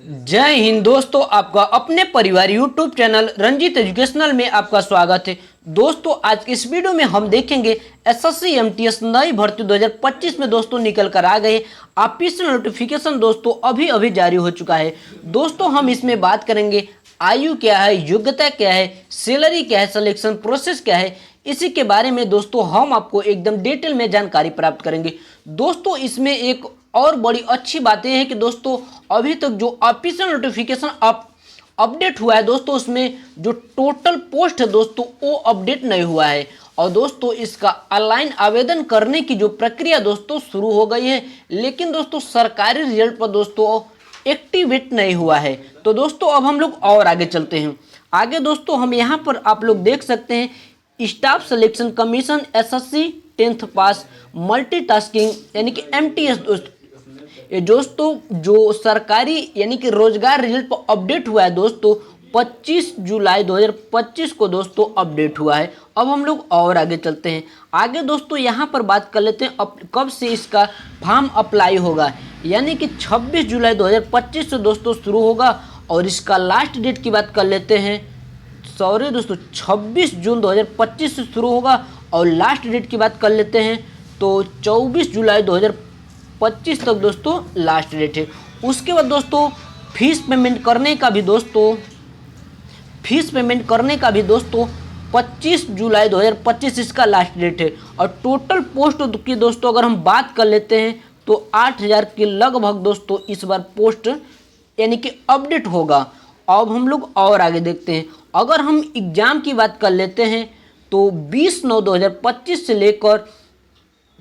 जय हिंद दोस्तों, आपका अपने परिवार यूट्यूब चैनल रंजीत एजुकेशनल में आपका स्वागत है। दोस्तों आज के इस वीडियो में हम देखेंगे एसएससी एमटीएस नई भर्ती 2025 में दोस्तों निकल कर आ गए। ऑफिशियल नोटिफिकेशन दोस्तों अभी अभी जारी हो चुका है। दोस्तों हम इसमें बात करेंगे आयु क्या है, योग्यता क्या है, सैलरी क्या है, सिलेक्शन प्रोसेस क्या है, इसी के बारे में दोस्तों हम आपको एकदम डिटेल में जानकारी प्राप्त करेंगे। दोस्तों इसमें एक और बड़ी अच्छी बात यह है कि दोस्तों अभी तक जो ऑफिशियल नोटिफिकेशन अपडेट हुआ है दोस्तों, उसमें जो टोटल पोस्ट है दोस्तों वो अपडेट नहीं हुआ है। और दोस्तों इसका ऑनलाइन आवेदन करने की जो प्रक्रिया दोस्तों शुरू हो गई है, लेकिन दोस्तों सरकारी रिजल्ट पर दोस्तों एक्टिवेट नहीं हुआ है। तो दोस्तों अब हम लोग और आगे चलते हैं। आगे दोस्तों हम यहाँ पर आप लोग देख सकते हैं staff selection commission SSC 10th पास मल्टीटास्किंग यानी कि एमटीएस दोस्तों जो सरकारी यानी कि रोजगार रिजल्ट पर अपडेट हुआ है दोस्तों 25 जुलाई 2025 को दोस्तों अपडेट हुआ है। अब हम लोग और आगे चलते हैं। आगे दोस्तों यहाँ पर बात कर लेते हैं कब से इसका फॉर्म अप्लाई होगा, यानी कि 26 जुलाई 2025 से दोस्तों शुरू होगा। और इसका लास्ट डेट की बात कर लेते हैं, सॉरी दोस्तों 26 जून 2025 से शुरू होगा। और लास्ट डेट की बात कर लेते हैं तो 24 जुलाई 2025 तक दोस्तों लास्ट डेट है। उसके बाद दोस्तों फीस पेमेंट करने का भी दोस्तों 25 जुलाई 2025 इसका लास्ट डेट है। और टोटल पोस्ट की दोस्तों अगर हम बात कर लेते हैं तो 8000 के लगभग दोस्तों इस बार पोस्ट यानी कि अपडेट होगा। अब हम लोग और आगे देखते हैं। अगर हम एग्ज़ाम की बात कर लेते हैं तो 20/9/2025 से लेकर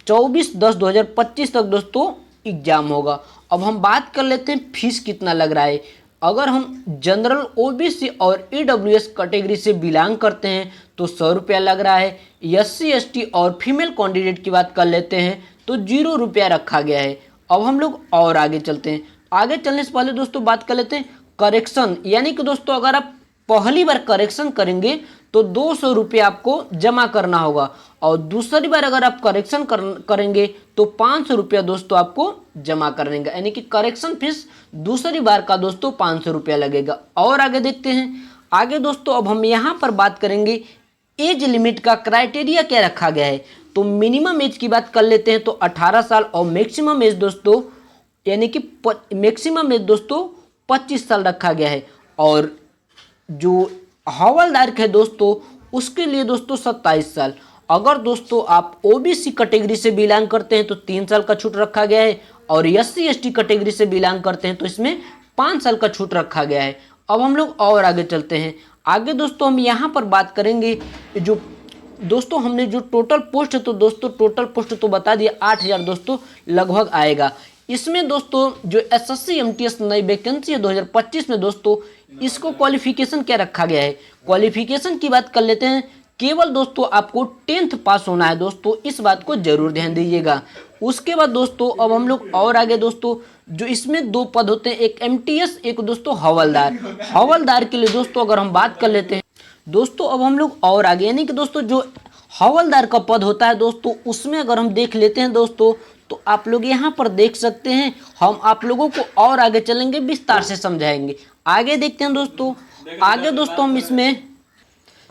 24/10/2025 तक दोस्तों एग्ज़ाम होगा। अब हम बात कर लेते हैं फीस कितना लग रहा है। अगर हम जनरल ओबीसी और ईडब्ल्यूएस कैटेगरी से बिलोंग करते हैं तो 100 रुपया लग रहा है। एससी एसटी और फीमेल कैंडिडेट की बात कर लेते हैं तो 0 रुपया रखा गया है। अब हम लोग और आगे चलते हैं। आगे चलने से पहले दोस्तों बात कर लेते हैं करेक्शन, यानी कि दोस्तों अगर आप पहली बार करेक्शन करेंगे तो 200 रुपये आपको जमा करना होगा। और दूसरी बार अगर आप करेक्शन करेंगे तो 500 रुपया दोस्तों आपको जमा करने का, यानी कि करेक्शन फीस दूसरी बार का दोस्तों 500 रुपया लगेगा। और आगे देखते हैं। आगे दोस्तों अब हम यहाँ पर बात करेंगे एज लिमिट का क्राइटेरिया क्या रखा गया है। तो मिनिमम एज की बात कर लेते हैं तो 18 साल और मैक्सिमम एज दोस्तों यानी कि मैक्सिमम एज दोस्तों 25 साल रखा गया है। और जो हवलदार है दोस्तों उसके लिए दोस्तों 27 साल। अगर दोस्तों आप ओबीसी कैटेगरी से बिलोंग करते हैं तो 3 साल का छूट रखा गया है। और एससी एसटी कैटेगरी से बिलोंग करते हैं तो इसमें 5 साल का छूट रखा गया है। अब हम लोग और आगे चलते हैं। आगे दोस्तों हम यहाँ पर बात करेंगे जो दोस्तों हमने जो टोटल पोस्ट है तो दोस्तों टोटल पोस्ट तो बता दिया 8000 दोस्तों लगभग आएगा। इसमें दोस्तों जो एसएससी एमटीएस नई वैकेंसी है 2025 में दोस्तों इसको क्वालिफिकेशन क्या रखा गया है। क्वालिफिकेशन की बात कर लेते हैं। केवल दोस्तों आपको 10th पास होना है दोस्तों, इस बात को जरूर ध्यान दीजिएगा। उसके बाद दोस्तों अब हम लोग और आगे दोस्तों जो इसमें 2 पद होते हैं, एक एमटीएस एक दोस्तों हवलदार के लिए दोस्तों अगर हम बात कर लेते हैं दोस्तों अब हम लोग और आगे, यानी कि दोस्तों जो हवलदार का पद होता है दोस्तों उसमें अगर हम देख लेते हैं दोस्तों तो आप लोग यहाँ पर देख सकते हैं। हम आप लोगों को और आगे चलेंगे, विस्तार से समझाएंगे। आगे देखते हैं दोस्तों। आगे दोस्तों हम इसमें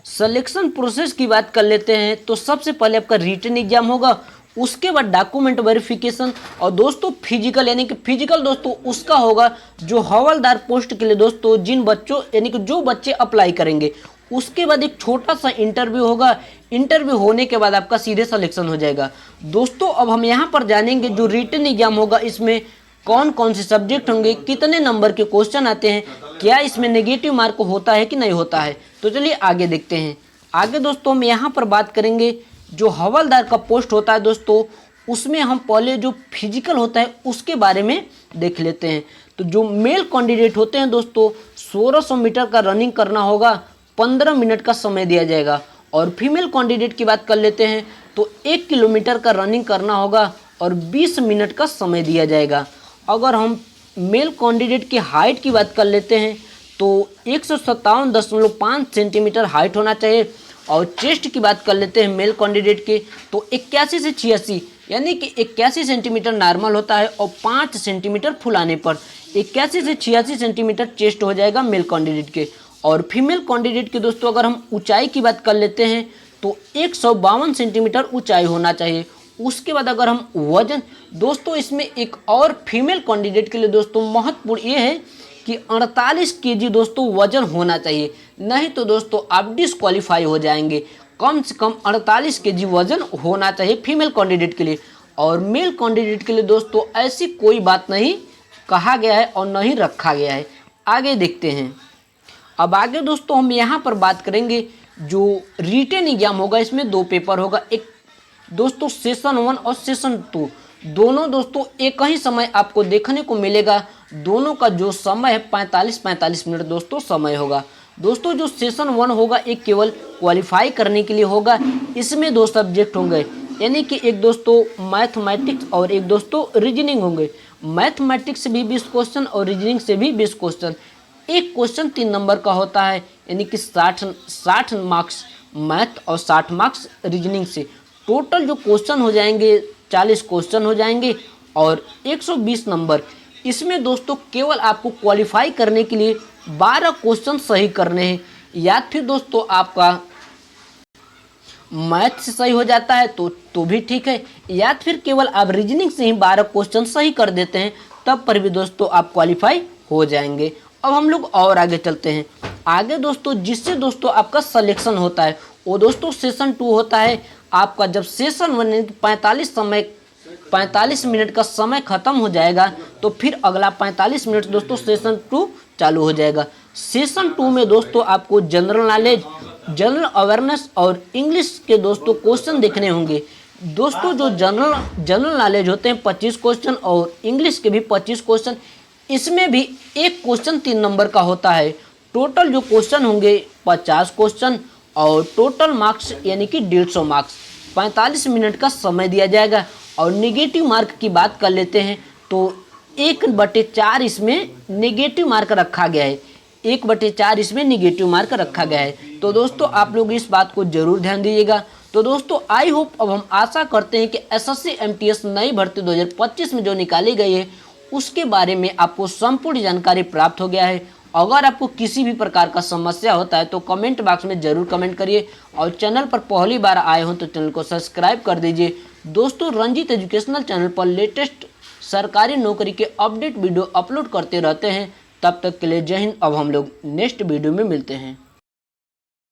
सिलेक्शन प्रोसेस की बात कर लेते हैं तो सबसे पहले आपका रिटन एग्जाम होगा, उसके बाद डॉक्यूमेंट वेरिफिकेशन और दोस्तों फिजिकल, यानी कि फिजिकल दोस्तों उसका होगा जो हवलदार पोस्ट के लिए दोस्तों जिन बच्चों यानी कि जो बच्चे अप्लाई करेंगे। उसके बाद एक छोटा सा इंटरव्यू होगा। इंटरव्यू होने के बाद आपका सीधे सिलेक्शन हो जाएगा। दोस्तों अब हम यहाँ पर जानेंगे जो रिटन एग्जाम होगा इसमें कौन कौन से सब्जेक्ट होंगे, कितने नंबर के क्वेश्चन आते हैं, क्या इसमें नेगेटिव मार्क होता है कि नहीं होता है। तो चलिए आगे देखते हैं। आगे दोस्तों हम यहाँ पर बात करेंगे जो हवलदार का पोस्ट होता है दोस्तों उसमें हम पहले जो फिजिकल होता है उसके बारे में देख लेते हैं। तो जो मेल कैंडिडेट होते हैं दोस्तों 1600 मीटर का रनिंग करना होगा, 15 मिनट का समय दिया जाएगा। और फीमेल कैंडिडेट की बात कर लेते हैं तो 1 किलोमीटर का रनिंग करना होगा और 20 मिनट का समय दिया जाएगा। अगर हम मेल कैंडिडेट की हाइट की बात कर लेते हैं तो 157.5 सेंटीमीटर हाइट होना चाहिए। और चेस्ट की बात कर लेते हैं मेल कैंडिडेट के तो 81 से 86 यानी कि 81 सेंटीमीटर नॉर्मल होता है और 5 सेंटीमीटर फुलाने पर 81 से 86 सेंटीमीटर चेस्ट हो जाएगा मेल कैंडिडेट के। और फीमेल कैंडिडेट के दोस्तों अगर हम ऊंचाई की बात कर लेते हैं तो 152 सेंटीमीटर ऊंचाई होना चाहिए। उसके बाद अगर हम वजन, दोस्तों इसमें एक और फीमेल कैंडिडेट के लिए दोस्तों महत्वपूर्ण ये है कि 48 केजी दोस्तों वजन होना चाहिए, नहीं तो दोस्तों आप डिस्क्वालीफाई हो जाएंगे। कम से कम 48 केजी वजन होना चाहिए फीमेल कैंडिडेट के लिए। और मेल कैंडिडेट के लिए दोस्तों ऐसी कोई बात नहीं कहा गया है और नहीं रखा गया है। आगे देखते हैं। अब आगे दोस्तों हम यहाँ पर बात करेंगे जो रिटेन एग्जाम होगा, इसमें 2 पेपर होगा। एक दोस्तों सेशन 1 और सेशन 2, दोनों दोस्तों एक ही समय आपको देखने को मिलेगा। दोनों का जो समय है 45 मिनट दोस्तों समय होगा। दोस्तों जो सेशन 1 होगा एक केवल क्वालिफाई करने के लिए होगा। इसमें 2 सब्जेक्ट होंगे, यानी कि एक दोस्तों मैथमेटिक्स और एक दोस्तों रीजनिंग होंगे। मैथमेटिक्स से भी 20 क्वेश्चन और रीजनिंग से भी 20 क्वेश्चन। एक क्वेश्चन 3 नंबर का होता है, यानी कि 60 मार्क्स मैथ और 60 मार्क्स रीजनिंग से। टोटल जो क्वेश्चन हो जाएंगे 40 क्वेश्चन हो जाएंगे और 120 नंबर। इसमें दोस्तों केवल आपको क्वालिफाई करने के लिए 12 क्वेश्चन सही करने हैं, या फिर दोस्तों आपका मैथ से सही हो जाता है तो भी ठीक है, या फिर केवल आप रीजनिंग से ही 12 क्वेश्चन सही कर देते हैं तब पर भी दोस्तों आप क्वालिफाई हो जाएंगे। अब हम लोग और आगे चलते हैं। आगे दोस्तों जिससे दोस्तों आपका सिलेक्शन होता है वो दोस्तों सेशन 2 होता है। आपका जब सेशन 1 45 मिनट का समय खत्म हो जाएगा तो फिर अगला 45 मिनट दोस्तों सेशन 2 चालू हो जाएगा। सेशन 2 में दोस्तों आपको जनरल नॉलेज, जनरल अवेयरनेस और इंग्लिश के दोस्तों क्वेश्चन देखने होंगे। दोस्तों जो जनरल नॉलेज होते हैं 25 क्वेश्चन और इंग्लिश के भी 25 क्वेश्चन। इसमें भी एक क्वेश्चन 3 नंबर का होता है। टोटल जो क्वेश्चन होंगे 50 क्वेश्चन और टोटल मार्क्स यानी कि 150 मार्क्स। 45 मिनट का समय दिया जाएगा। और नेगेटिव मार्क की बात कर लेते हैं तो 1/4 इसमें नेगेटिव मार्क रखा गया है। 1/4 इसमें नेगेटिव मार्क रखा गया है। तो दोस्तों आप लोग इस बात को जरूर ध्यान दीजिएगा। तो दोस्तों आई होप, अब हम आशा करते हैं कि एसएससी एमटीएस नई भर्ती 2025 में जो निकाली गई है उसके बारे में आपको संपूर्ण जानकारी प्राप्त हो गया है। अगर आपको किसी भी प्रकार का समस्या होता है तो कमेंट बॉक्स में जरूर कमेंट करिए। और चैनल पर पहली बार आए हो तो चैनल को सब्सक्राइब कर दीजिए। दोस्तों रंजीत एजुकेशनल चैनल पर लेटेस्ट सरकारी नौकरी के अपडेट वीडियो अपलोड करते रहते हैं। तब तक के लिए जय हिंद। अब हम लोग नेक्स्ट वीडियो में मिलते हैं।